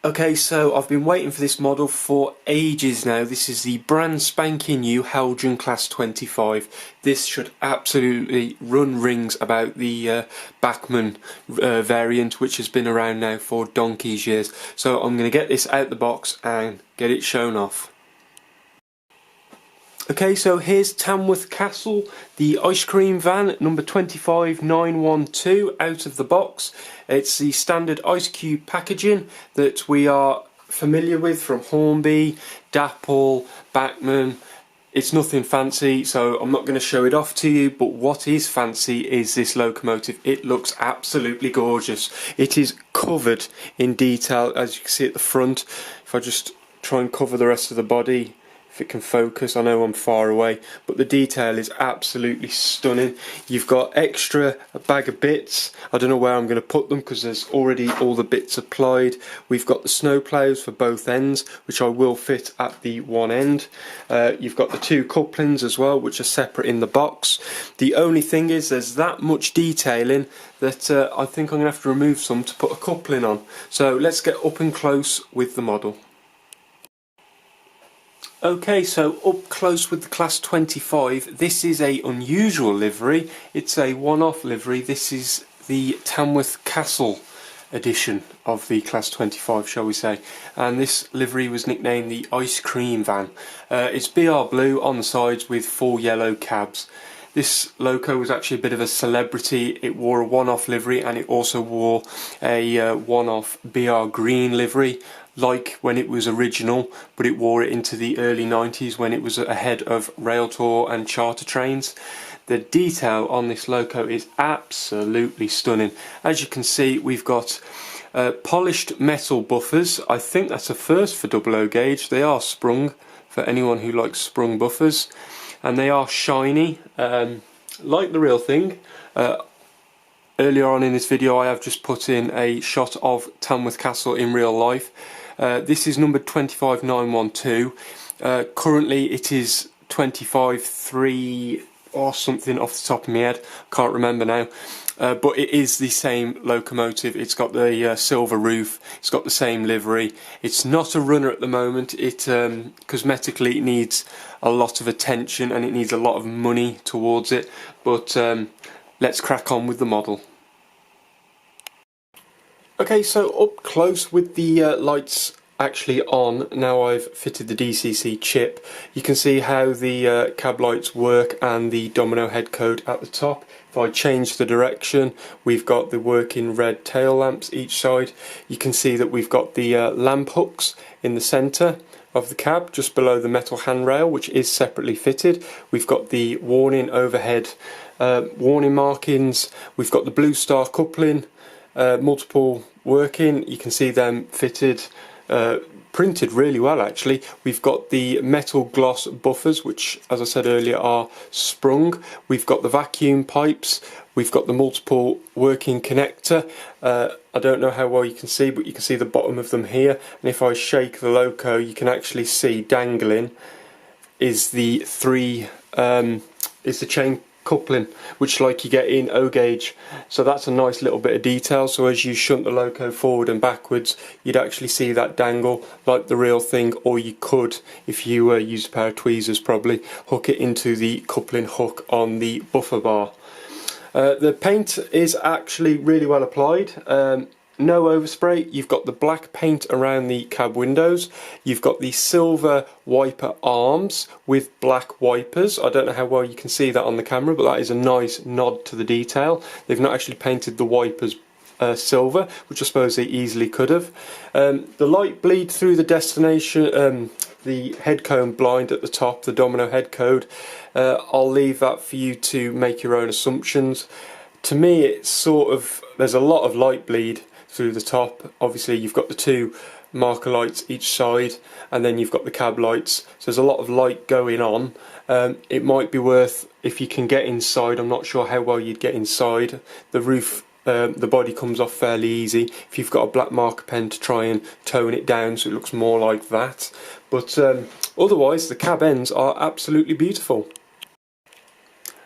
Okay, so I've been waiting for this model for ages now. This is the brand spanking new Heljan Class 25. This should absolutely run rings about the Bachmann variant, which has been around now for donkey's years. So I'm going to get this out the box and get it shown off. Okay, so here's Tamworth Castle, the ice cream van, number 25912, out of the box. It's the standard ice cube packaging that we are familiar with from Hornby, Dapple, Bachmann. It's nothing fancy, so I'm not going to show it off to you, but what is fancy is this locomotive. It looks absolutely gorgeous. It is covered in detail, as you can see at the front. If I just try and cover the rest of the body, if it can focus, I know I'm far away, but the detail is absolutely stunning. You've got extra a bag of bits. I don't know where I'm going to put them because there's already all the bits applied. We've got the snow ploughs for both ends, which I will fit at the one end. You've got the two couplings as well, which are separate in the box. The only thing is there's that much detailing that I think I'm going to have to remove some to put a coupling on. So let's get up and close with the model. Okay, so up close with the Class 25, this is a unusual livery. It's a one-off livery. This is the Tamworth Castle edition of the Class 25, shall we say. And this livery was nicknamed the Ice Cream Van. It's BR blue on the sides with 4 yellow cabs. This Loco was actually a bit of a celebrity. It wore a one-off livery and it also wore a one-off BR green livery, like when it was original, but it wore it into the early 90s when it was ahead of rail tour and charter trains. The detail on this Loco is absolutely stunning. As you can see, we've got polished metal buffers. I think that's a first for 00 gauge. They are sprung, for anyone who likes sprung buffers, and they are shiny, like the real thing. Earlier on in this video I have just put in a shot of Tamworth Castle in real life. This is number 25912. Currently it is 253 or something off the top of my head, can't remember now. But it is the same locomotive. It's got the silver roof, it's got the same livery. It's not a runner at the moment. It cosmetically it needs a lot of attention and it needs a lot of money towards it, but let's crack on with the model. Okay, so up close with the lights actually on, now I've fitted the DCC chip. You can see how the cab lights work and the domino head code at the top. If I change the direction, we've got the working red tail lamps each side. You can see that we've got the lamp hooks in the centre of the cab, just below the metal handrail, which is separately fitted. We've got the warning overhead warning markings. We've got the blue star coupling, multiple working. You can see them fitted, printed really well actually. We've got the metal gloss buffers, which as I said earlier are sprung. We've got the vacuum pipes. We've got the multiple working connector. I don't know how well you can see, but you can see the bottom of them here, and if I shake the Loco you can actually see dangling is the chain coupling, which like you get in O gauge. So that's a nice little bit of detail. So as you shunt the Loco forward and backwards, you'd actually see that dangle like the real thing, or you could, if you used a pair of tweezers, probably hook it into the coupling hook on the buffer bar. The paint is actually really well applied. No overspray. You've got the black paint around the cab windows. You've got the silver wiper arms with black wipers. I don't know how well you can see that on the camera, but that is a nice nod to the detail. They've not actually painted the wipers silver, which I suppose they easily could have. The light bleed through the destination, the head cone blind at the top, the domino head code. I'll leave that for you to make your own assumptions. To me it's sort of, there's a lot of light bleed through the top. Obviously you've got the two marker lights each side, and then you've got the cab lights, so there's a lot of light going on. It might be worth, if you can get inside, I'm not sure how well you'd get inside. The roof, the body comes off fairly easy if you've got a black marker pen to try and tone it down so it looks more like that, but otherwise the cab ends are absolutely beautiful.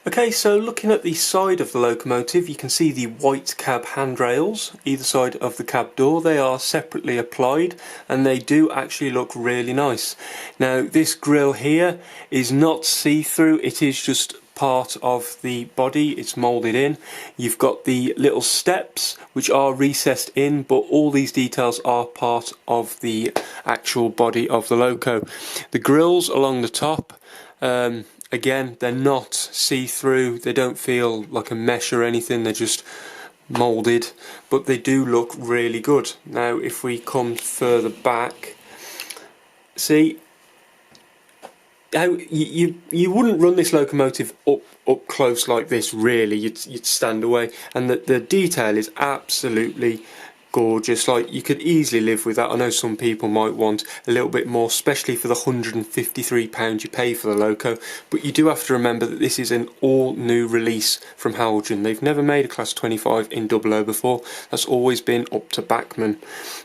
Okay, so looking at the side of the locomotive, you can see the white cab handrails either side of the cab door. They are separately applied and they do actually look really nice. Now this grille here is not see-through, it is just part of the body, it's moulded in. You've got the little steps which are recessed in, but all these details are part of the actual body of the loco. The grills along the top, again, they're not see-through, they don't feel like a mesh or anything, they're just moulded, but they do look really good. Now if we come further back, see how you wouldn't run this locomotive up close like this really, you'd stand away, and the detail is absolutely gorgeous. Like, you could easily live with that. I know some people might want a little bit more, especially for the £153 you pay for the Loco, but you do have to remember that this is an all new release from Heljan. They've never made a Class 25 in 00 before, that's always been up to Bachmann.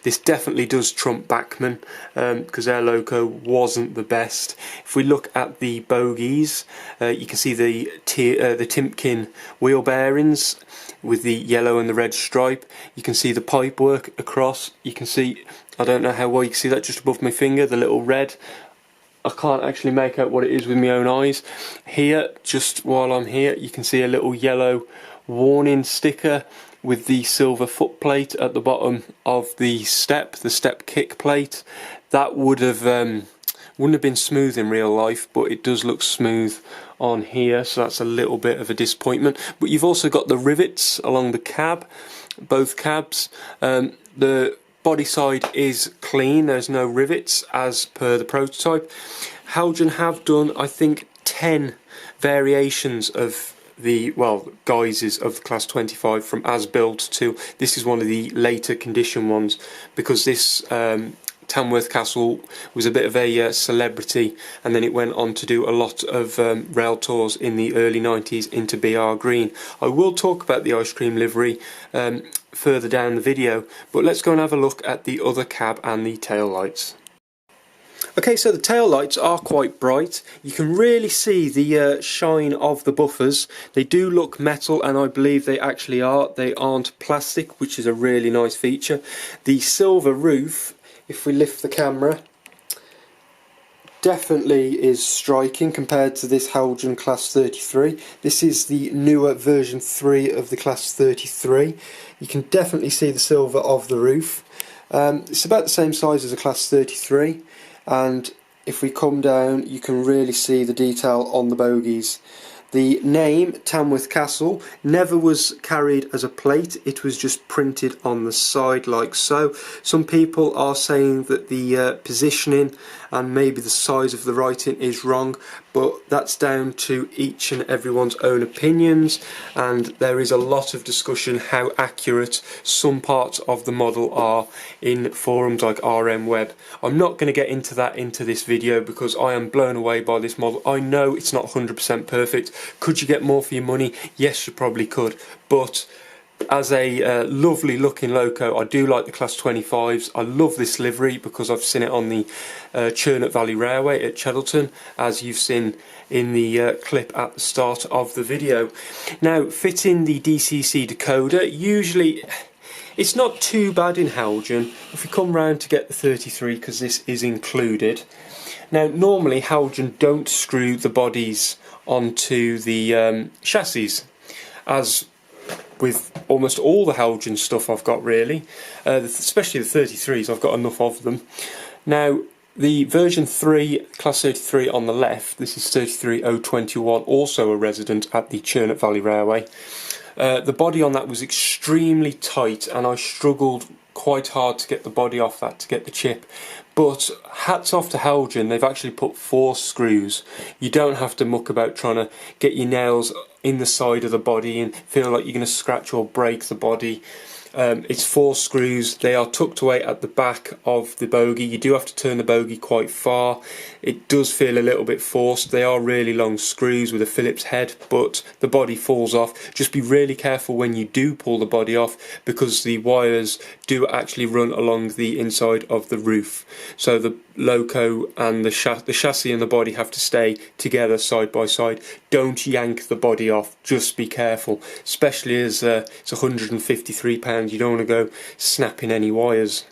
This definitely does trump Bachmann, because their Loco wasn't the best. If we look at the bogies, you can see the Timken wheel bearings with the yellow and the red stripe. You can see the pipe work across. You can see, I don't know how well you can see that just above my finger, the little red. I can't actually make out what it is with my own eyes. Here, just while I'm here, you can see a little yellow warning sticker with the silver foot plate at the bottom of the step kick plate. That wouldn't have been smooth in real life, but it does look smooth on here, so that's a little bit of a disappointment. But you've also got the rivets along the cab, both cabs. The body side is clean, there's no rivets as per the prototype. Heljan have done, I think, 10 variations of the, well, guises of the Class 25 from as built to, this is one of the later condition ones, because this Tamworth Castle was a bit of a celebrity, and then it went on to do a lot of rail tours in the early 90s into BR Green. I will talk about the ice cream livery further down the video, but let's go and have a look at the other cab and the tail lights. Okay, so the tail lights are quite bright. You can really see the shine of the buffers. They do look metal, and I believe they actually are. They aren't plastic, which is a really nice feature. The silver roof, if we lift the camera, definitely is striking compared to this Heljan Class 33. This is the newer version 3 of the Class 33. You can definitely see the silver of the roof. It's about the same size as a Class 33, and if we come down you can really see the detail on the bogies. The name Tamworth Castle never was carried as a plate, it was just printed on the side like so. Some people are saying that the positioning and maybe the size of the writing is wrong, but that's down to each and everyone's own opinions, and there is a lot of discussion how accurate some parts of the model are in forums like RM Web. I'm not going to get into that into this video because I am blown away by this model. I know it's not 100% perfect. Could you get more for your money? Yes, you probably could, but as a lovely looking Loco, I do like the Class 25s. I love this livery because I've seen it on the Churnet Valley Railway at Cheddleton, as you've seen in the clip at the start of the video. Now, fitting the DCC decoder, usually it's not too bad in Heljan. If we come round to get the 33, because this is included. Now, normally Heljan don't screw the bodies onto the chassis, as with almost all the Heljan stuff I've got really, especially the 33s, I've got enough of them. Now the version 3, Class 33 on the left, this is 33021, also a resident at the Churnet Valley Railway. The body on that was extremely tight and I struggled quite hard to get the body off that to get the chip, but hats off to Heljan, they've actually put 4 screws. You don't have to muck about trying to get your nails in the side of the body and feel like you're going to scratch or break the body. It's 4 screws. They are tucked away at the back of the bogie. You do have to turn the bogie quite far. It does feel a little bit forced. They are really long screws with a Phillips head, but the body falls off. Just be really careful when you do pull the body off, because the wires do actually run along the inside of the roof. So the Loco and the chassis and the body have to stay together side by side. Don't yank the body off, just be careful, especially as it's £153. You don't want to go snapping any wires.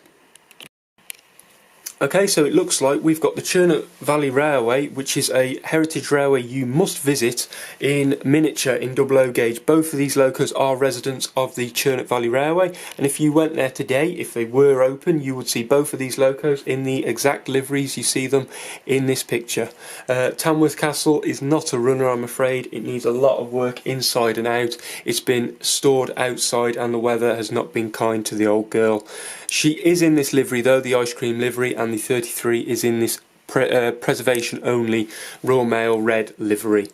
Okay, so it looks like we've got the Churnet Valley Railway, which is a heritage railway you must visit in miniature in double O gauge. Both of these locos are residents of the Churnet Valley Railway, and if you went there today, if they were open, you would see both of these locos in the exact liveries you see them in this picture. Tamworth Castle is not a runner, I'm afraid. It needs a lot of work inside and out. It's been stored outside and the weather has not been kind to the old girl. She is in this livery though, the ice cream livery, and the 33 is in this preservation only Royal Mail red livery.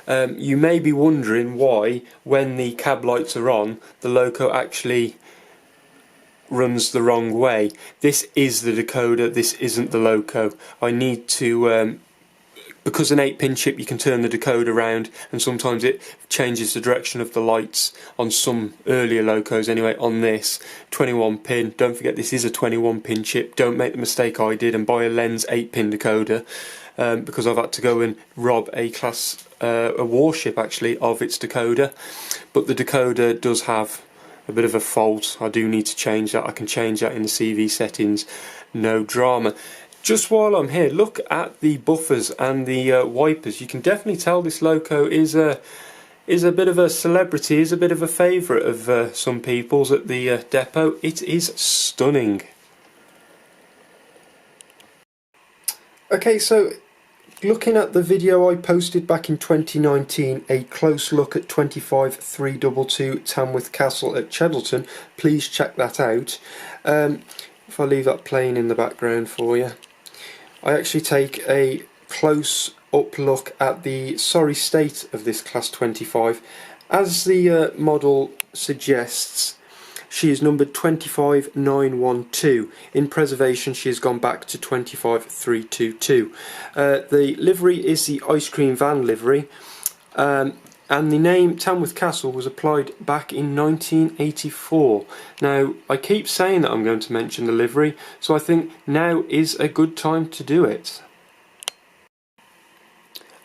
You may be wondering why, when the cab lights are on, the Loco actually runs the wrong way. This is the decoder, this isn't the Loco. I need to because an 8-pin chip, you can turn the decoder around, and sometimes it changes the direction of the lights on some earlier locos. Anyway, on this 21-pin, don't forget this is a 21-pin chip. Don't make the mistake I did and buy a lens 8-pin decoder, because I've had to go and rob a warship actually of its decoder. But the decoder does have a bit of a fault. I do need to change that. I can change that in the CV settings, no drama. Just while I'm here, look at the buffers and the wipers. You can definitely tell this Loco is a bit of a celebrity, is a bit of a favourite of some people's at the depot. It is stunning. Okay, so looking at the video I posted back in 2019, a close look at 25322 Tamworth Castle at Cheddleton, please check that out. If I leave that playing in the background for you, I actually take a close up look at the sorry state of this Class 25. As the model suggests, she is numbered 25912. In preservation she has gone back to 25322. The livery is the ice cream van livery, and the name Tamworth Castle was applied back in 1984. Now, I keep saying that I'm going to mention the livery, so I think now is a good time to do it.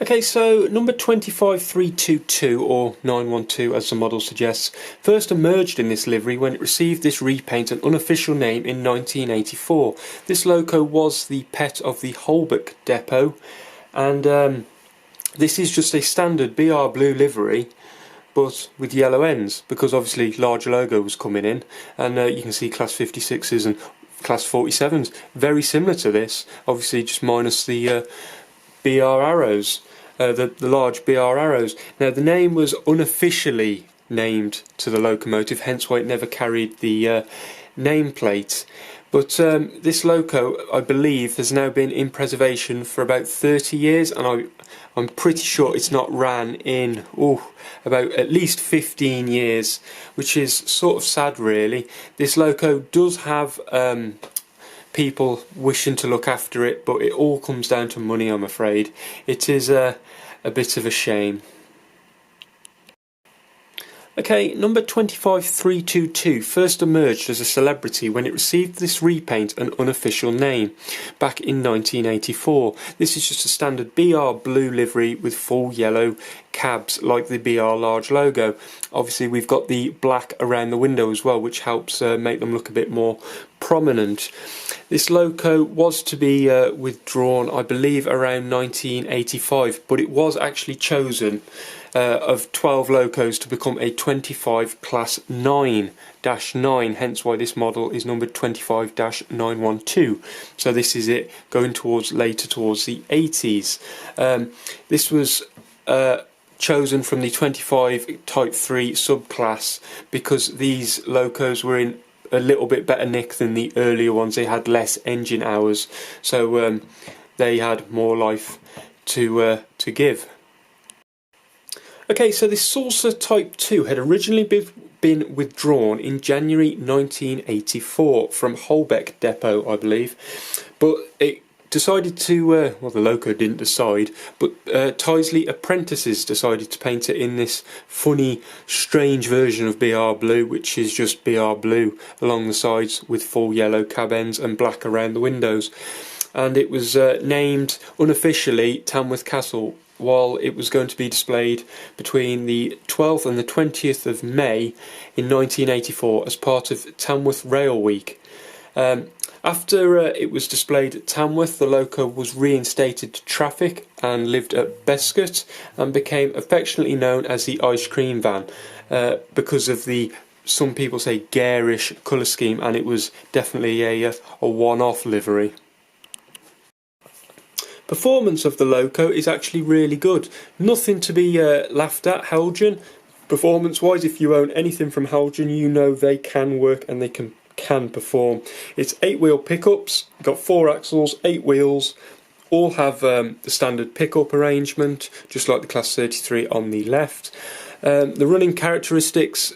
Okay, so number 25322, or 912 as the model suggests, first emerged in this livery when it received this repaint and unofficial name in 1984. This Loco was the pet of the Holbeck depot, and this is just a standard BR blue livery, but with yellow ends, because obviously larger logo was coming in, and you can see Class 56s and Class 47s, very similar to this, obviously just minus the BR arrows, the large BR arrows. Now the name was unofficially named to the locomotive, hence why it never carried the nameplate. But this Loco, I believe, has now been in preservation for about 30 years, and I'm pretty sure it's not ran in about at least 15 years, which is sort of sad really. This Loco does have people wishing to look after it, but it all comes down to money, I'm afraid. It is a bit of a shame. Okay, number 25322 first emerged as a celebrity when it received this repaint and unofficial name back in 1984. This is just a standard BR blue livery with full yellow cabs like the BR large logo. Obviously we've got the black around the window as well, which helps make them look a bit more prominent. This Loco was to be withdrawn, I believe, around 1985, but it was actually chosen of 12 locos to become a 25 Class 9-9, hence why this model is numbered 25-912. So this is it going later towards the 80s. This was chosen from the 25 Type 3 subclass because these locos were in a little bit better nick than the earlier ones. They had less engine hours, so they had more life to give. Okay, so this Saucer Type 2 had originally been withdrawn in January 1984 from Holbeck Depot, I believe, but it decided to, well, the Loco didn't decide, but Tisley apprentices decided to paint it in this funny, strange version of BR Blue, which is just BR Blue along the sides with full yellow cab ends and black around the windows. And it was named unofficially Tamworth Castle, while it was going to be displayed between the 12th and the 20th of May in 1984 as part of Tamworth Rail Week. After it was displayed at Tamworth, the Loco was reinstated to traffic and lived at Bescot and became affectionately known as the ice cream van because of the, some people say, garish colour scheme, and it was definitely a one-off livery. Performance of the Loco is actually really good. Nothing to be laughed at. Heljan, performance-wise, if you own anything from Heljan, you know they can work and they can perform. It's 8-wheel pickups, got 4 axles, 8 wheels, all have the standard pickup arrangement, just like the Class 33 on the left. The running characteristics,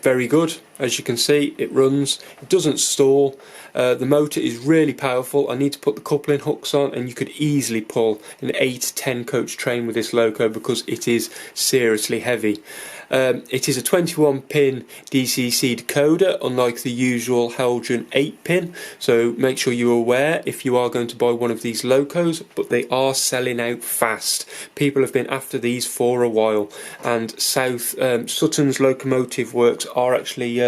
very good. As you can see, it runs, it doesn't stall. The motor is really powerful. I need to put the coupling hooks on, and you could easily pull an 8-10 coach train with this Loco because it is seriously heavy. It is a 21-pin DCC decoder, unlike the usual Heljan 8-pin, so make sure you're aware if you are going to buy one of these Locos, but they are selling out fast. People have been after these for a while, and Sutton's Locomotive Works are actually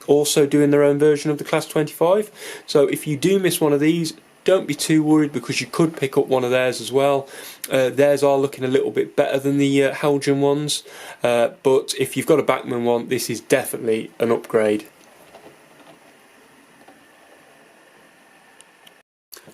also doing their own version of the Class 25, so if you do miss one of these, don't be too worried because you could pick up one of theirs as well. Theirs are looking a little bit better than the Heljan ones, but if you've got a Bachmann one, this is definitely an upgrade.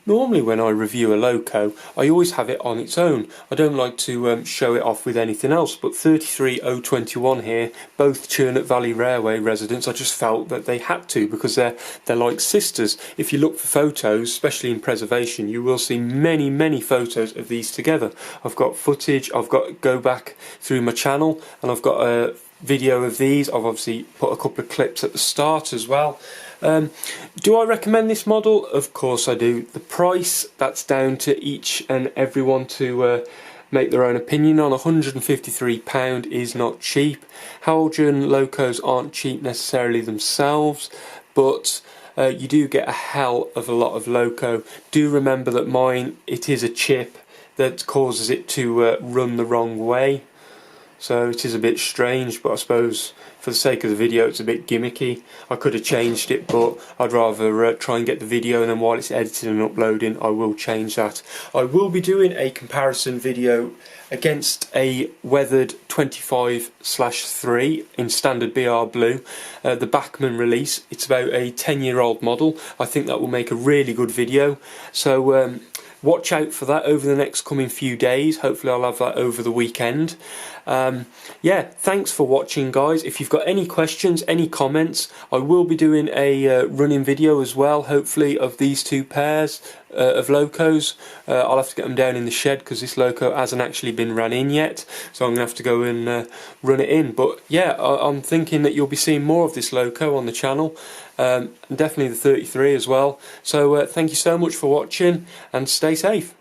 Normally when I review a Loco, I always have it on its own. I don't like to show it off with anything else, but 33021 here, both Churnet Valley Railway residents, I just felt that they had to because they're like sisters. If you look for photos, especially in preservation, you will see many photos of these together. I've got footage, I've got go back through my channel, and I've got a video of these. I've obviously put a couple of clips at the start as well. Do I recommend this model? Of course I do. The price, that's down to each and everyone to make their own opinion on. £153 is not cheap. Heljan Locos aren't cheap necessarily themselves, but you do get a hell of a lot of Loco. Do remember that mine, it is a chip that causes it to run the wrong way. So it is a bit strange, but I suppose for the sake of the video it's a bit gimmicky. I could have changed it, but I'd rather try and get the video, and then while it's edited and uploading I will change that. I will be doing a comparison video against a weathered 25/3 in standard BR Blue, the Bachmann release. It's about a 10-year-old model. I think that will make a really good video, so watch out for that over the next coming few days. Hopefully I'll have that over the weekend. Yeah, thanks for watching, guys. If you've got any questions, any comments, I will be doing a running video as well, hopefully, of these two pairs of Locos. I'll have to get them down in the shed because this Loco hasn't actually been run in yet, so I'm going to have to go and run it in. But yeah, I'm thinking that you'll be seeing more of this Loco on the channel, and definitely the 33 as well. So thank you so much for watching, and stay safe.